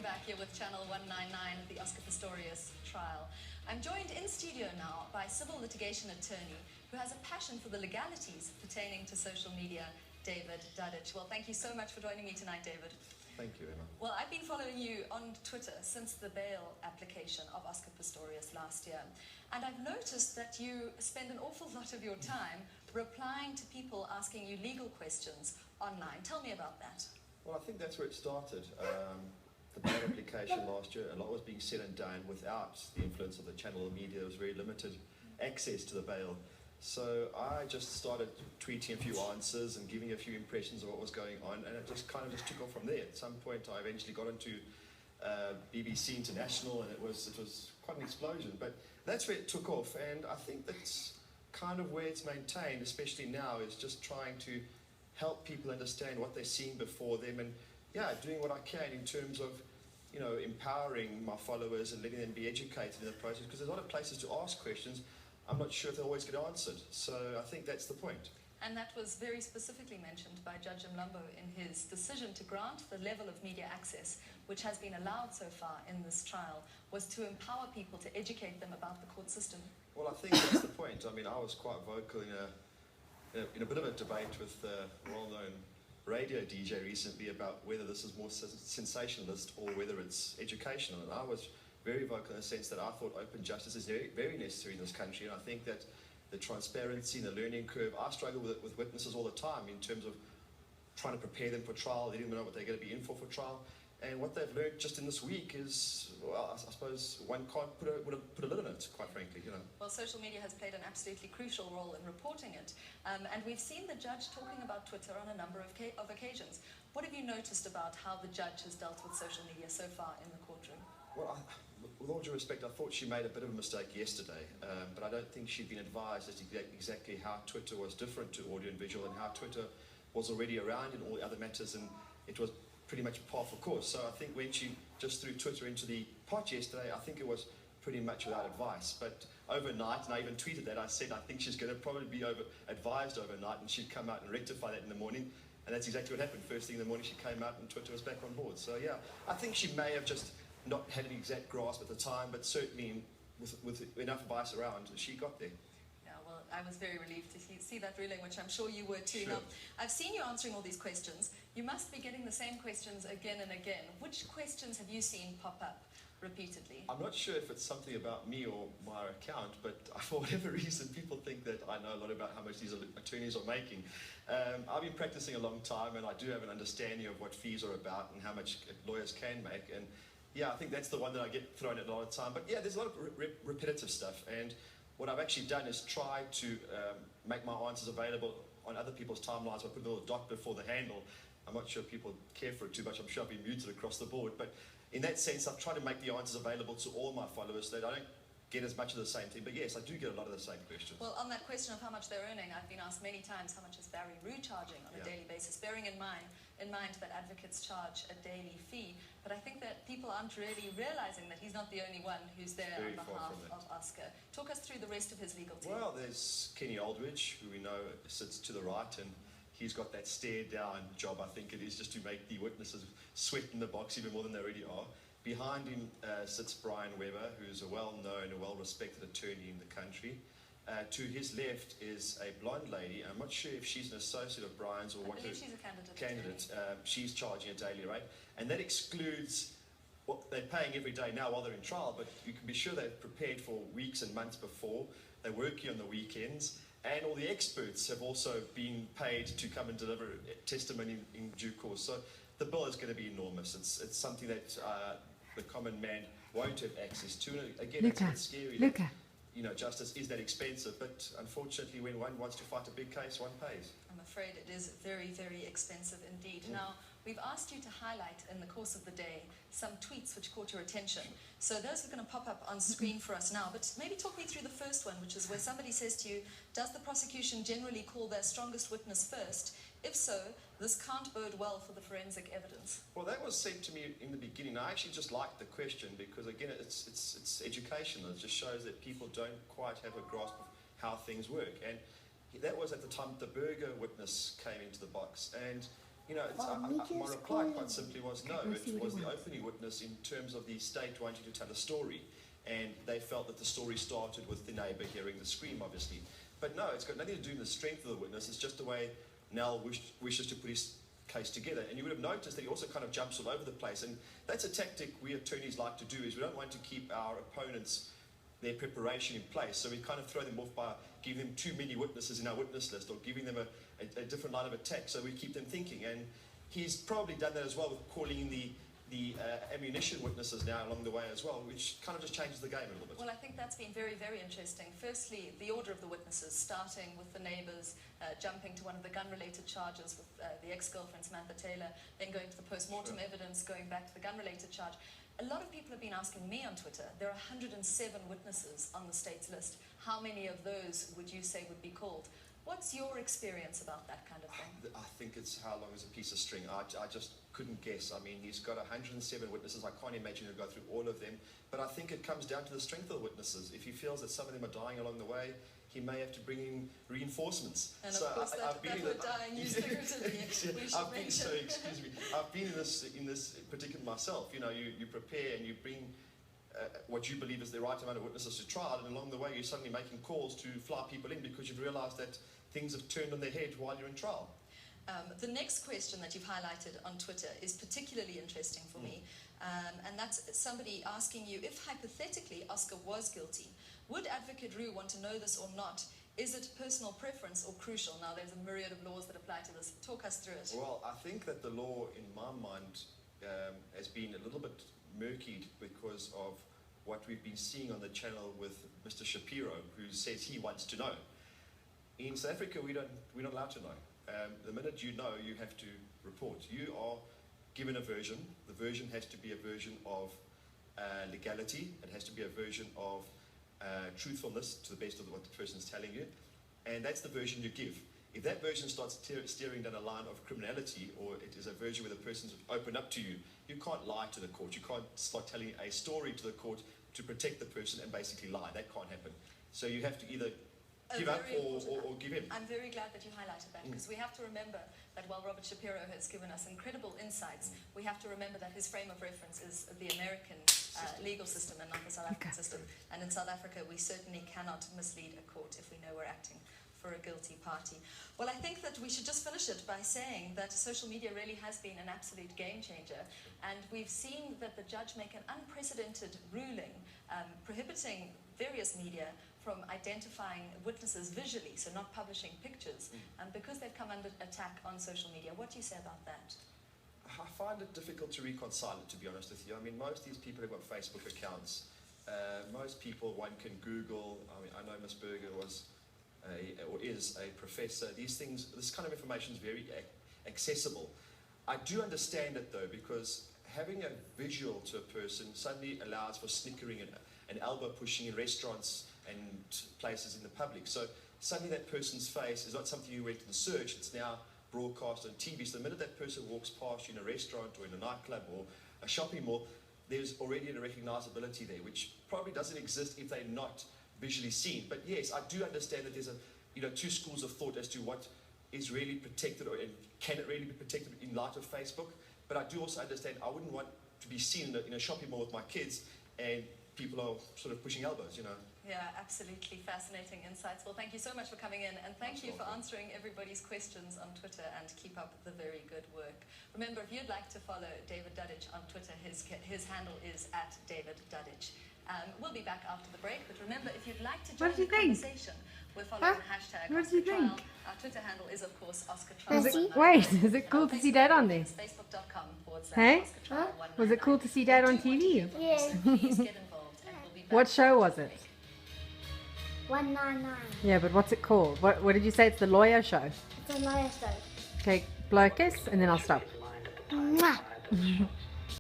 back here with Channel 199 at the Oscar Pistorius trial. I'm joined in studio now by civil litigation attorney who has a passion for the legalities pertaining to social media, David Dadic. Well, thank you so much for joining me tonight, David. Thank you, Emma. Well, I've been following you on Twitter since the bail application of Oscar Pistorius last year, and I've noticed that you spend an awful lot of your time replying to people asking you legal questions online. Tell me about that. Well, I think that's where it started. The bail application last year, a lot was being said and done without the influence of the channel media. There was very limited access to the bail. So I just started tweeting a few answers and giving a few impressions of what was going on, and it just kind of just took off from there. At some point, I eventually got into BBC International, and it was quite an explosion. But that's where it took off, and I think that's kind of where it's maintained, especially now, is just trying to help people understand what they're seeing before them, and doing what I can in terms of, empowering my followers and letting them be educated in the process, because there's a lot of places to ask questions. I'm not sure if they'll always get answered. So I think that's the point. And that was very specifically mentioned by Judge Mlambo in his decision to grant the level of media access, which has been allowed so far in this trial, was to empower people, to educate them about the court system. Well, I think that's the point. I mean, I was quite vocal in a bit of a debate with a well-known radio DJ recently about whether this is more sensationalist or whether it's educational. And I was very vocal in the sense that I thought open justice is very, very necessary in this country, and I think that the transparency and the learning curve, I struggle with witnesses all the time in terms of trying to prepare them for trial. They didn't know what they're going to be in for trial, and what they've learned just in this week is, well, I suppose one can't put a lid on it, quite frankly, Well, social media has played an absolutely crucial role in reporting it, and we've seen the judge talking about Twitter on a number of occasions. What have you noticed about how the judge has dealt with social media so far in the courtroom? Well, with all due respect, I thought she made a bit of a mistake yesterday, but I don't think she'd been advised as to exactly how Twitter was different to audio and visual, and how Twitter was already around in all the other matters, and it was pretty much par for course. So I think when she just threw Twitter into the pot yesterday, I think it was pretty much without advice. But overnight, and I even tweeted that, I said I think she's going to probably be advised overnight, and she'd come out and rectify that in the morning. And that's exactly what happened. First thing in the morning, she came out and Twitter was back on board. So yeah, I think she may have just not had an exact grasp at the time, but certainly with enough advice around, she got there. Yeah, well, I was very relieved to see that ruling, which I'm sure you were too. Sure. Now, I've seen you answering all these questions. You must be getting the same questions again and again. Which questions have you seen pop up repeatedly? I'm not sure if it's something about me or my account, but for whatever reason, people think that I know a lot about how much these attorneys are making. I've been practicing a long time, and I do have an understanding of what fees are about and how much lawyers can make. And yeah, I think that's the one that I get thrown at a lot of time. But yeah, there's a lot of repetitive stuff. And what I've actually done is try to make my answers available on other people's timelines. I put a little dot before the handle. I'm not sure people care for it too much. I'm sure I've been muted across the board. But in that sense, I've tried to make the answers available to all my followers so that I don't get as much of the same thing. But yes, I do get a lot of the same questions. Well, on that question of how much they're earning, I've been asked many times how much is Barry Rue charging on a daily basis, bearing in mind that advocates charge a daily fee. But I think that people aren't really realizing that he's not the only one who's there on behalf of Oscar. Talk us through the rest of his legal team. Well, there's Kenny Aldridge, who we know sits to the right, and he's got that stare-down job, I think it is, just to make the witnesses sweat in the box even more than they already are. Behind him sits Brian Weber, who's a well-known and well-respected attorney in the country. To his left is a blonde lady. I'm not sure if she's an associate of Brian's or what. I believe she's a candidate. She's charging a daily rate, and that excludes what they're paying every day now while they're in trial. But you can be sure they're prepared for weeks and months before. They're working on the weekends, and all the experts have also been paid to come and deliver testimony in due course. So the bill is going to be enormous. It's something that the common man won't have access to. And again, it's scary. Justice is that expensive, but unfortunately when one wants to fight a big case, one pays. I'm afraid it is very, very expensive indeed. Now, we've asked you to highlight in the course of the day some tweets which caught your attention. So those are going to pop up on screen for us now, but maybe talk me through the first one, which is where somebody says to you, does the prosecution generally call their strongest witness first? If so, this can't bode well for the forensic evidence. Well, that was said to me in the beginning. I actually just liked the question because, again, it's educational. It just shows that people don't quite have a grasp of how things work. And that was at the time the Burger witness came into the box. And you know, my reply quite simply was no. It was the opening witness in terms of the state wanting to tell a story. And they felt that the story started with the neighbour hearing the scream, obviously. But no, it's got nothing to do with the strength of the witness. It's just the way Nell wishes to put his case together. And you would have noticed that he also kind of jumps all over the place. And that's a tactic we attorneys like to do, is we don't want to keep our opponents, their preparation in place. So we kind of throw them off by giving them too many witnesses in our witness list, or giving them a different line of attack. So we keep them thinking. And he's probably done that as well with calling in the ammunition witnesses now along the way as well, which kind of just changes the game a little bit. Well, I think that's been very, very interesting. Firstly, the order of the witnesses, starting with the neighbours, jumping to one of the gun-related charges with the ex-girlfriend Samantha Taylor, then going to the post-mortem evidence, going back to the gun-related charge. A lot of people have been asking me on Twitter, there are 107 witnesses on the state's list. How many of those would you say would be called? What's your experience about that kind of thing? I think it's how long is a piece of string. I just couldn't guess. I mean, he's got 107 witnesses. I can't imagine he'll go through all of them. But I think it comes down to the strength of the witnesses. If he feels that some of them are dying along the way, he may have to bring in reinforcements. And of course, that word dying used figuratively. I've been in this particular myself. You know, you prepare and you bring what you believe is the right amount of witnesses to trial, and along the way you're suddenly making calls to fly people in because you've realised that things have turned on their head while you're in trial. The next question that you've highlighted on Twitter is particularly interesting for me, and that's somebody asking you, if hypothetically Oscar was guilty, would Advocate Roo want to know this or not? Is it personal preference or crucial? Now, there's a myriad of laws that apply to this. Talk us through it. Well, I think that the law, in my mind, has been a little bit murkied because of what we've been seeing on the channel with Mr. Shapiro, who says he wants to know. In South Africa, we're not allowed to know. The minute you know, you have to report. You are given a version. The version has to be a version of legality. It has to be a version of truthfulness to the best of what the person's telling you. And that's the version you give. If that version starts steering down a line of criminality, or it is a version where the person's open up to you, you can't lie to the court. You can't start telling a story to the court to protect the person and basically lie. That can't happen. So you have to either give up or give in. I'm very glad that you highlighted that, because we have to remember that while Robert Shapiro has given us incredible insights, we have to remember that his frame of reference is the American legal system and not the South African system. And in South Africa, we certainly cannot mislead a court if we know we're acting for a guilty party. Well, I think that we should just finish it by saying that social media really has been an absolute game changer, and we've seen that the judge make an unprecedented ruling prohibiting various media from identifying witnesses visually, so not publishing pictures, because they've come under attack on social media. What do you say about that? I find it difficult to reconcile it, to be honest with you. I mean, most of these people have got Facebook accounts. Most people, one can Google. I mean, I know Miss Berger was or is a professor. These things, this kind of information is very accessible. I do understand it though, because having a visual to a person suddenly allows for snickering and elbow pushing in restaurants and places in the public. So suddenly that person's face is not something you went to the search, it's now broadcast on TV. So the minute that person walks past you in a restaurant or in a nightclub or a shopping mall, there's already a recognizability there, which probably doesn't exist if they're not visually seen. But yes, I do understand that there's two schools of thought as to what is really protected, and can it really be protected in light of Facebook. But I do also understand I wouldn't want to be seen in a shopping mall with my kids and people are sort of pushing elbows, you know. Yeah, absolutely fascinating insights. Well, thank you so much for coming in, and thank you for answering everybody's questions on Twitter, and keep up the very good work. Remember, if you'd like to follow David Dadic on Twitter, his handle is @DavidDadic. We'll be back after the break, but remember, if you'd like to join the conversation, we're following hashtag What do you think? Our Twitter handle is, of course, OscarTrial. Wait, is it cool to see Dad on there? Facebook.com/OscarTrial. Hey? Was it cool to see Dad on TV? Yeah. Please get involved, and we'll be back. What show was it? 199. Yeah, but what's it called? What did you say? It's the lawyer show. It's a lawyer show. Okay, blow a kiss and then I'll stop. Mwah.